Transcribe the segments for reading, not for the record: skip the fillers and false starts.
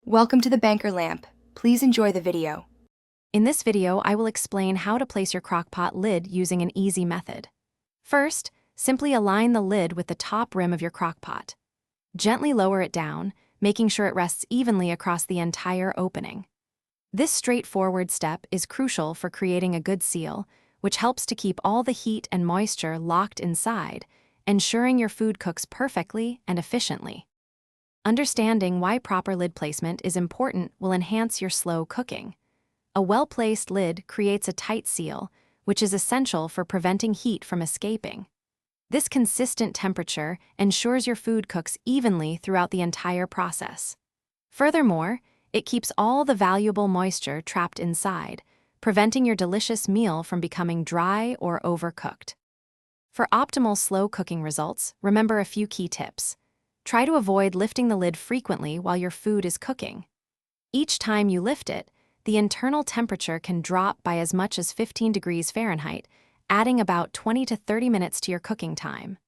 Welcome to the Banker Lamp. Please enjoy the video. In this video, I will explain how to place your crockpot lid using an easy method. First, simply align the lid with the top rim of your crockpot. Gently lower it down, making sure it rests evenly across the entire opening. This straightforward step is crucial for creating a good seal, which helps to keep all the heat and moisture locked inside, ensuring your food cooks perfectly and efficiently. Understanding why proper lid placement is important will enhance your slow cooking. A well-placed lid creates a tight seal, which is essential for preventing heat from escaping. This consistent temperature ensures your food cooks evenly throughout the entire process. Furthermore, it keeps all the valuable moisture trapped inside, preventing your delicious meal from becoming dry or overcooked. For optimal slow cooking results, remember a few key tips. Try to avoid lifting the lid frequently while your food is cooking. Each time you lift it, the internal temperature can drop by as much as 15 degrees Fahrenheit, adding about 20 to 30 minutes to your cooking time.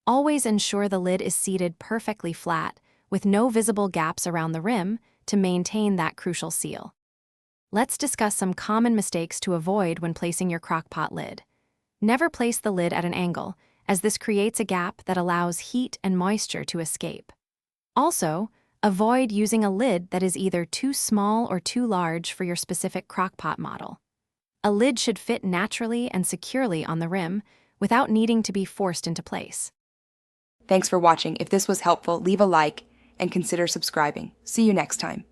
Always ensure the lid is seated perfectly flat, with no visible gaps around the rim, to maintain that crucial seal. Let's discuss some common mistakes to avoid when placing your crockpot lid. Never place the lid at an angle, as this creates a gap that allows heat and moisture to escape. Also, avoid using a lid that is either too small or too large for your specific crockpot model. A lid should fit naturally and securely on the rim without needing to be forced into place. Thanks for watching. If this was helpful, leave a like and consider subscribing. See you next time.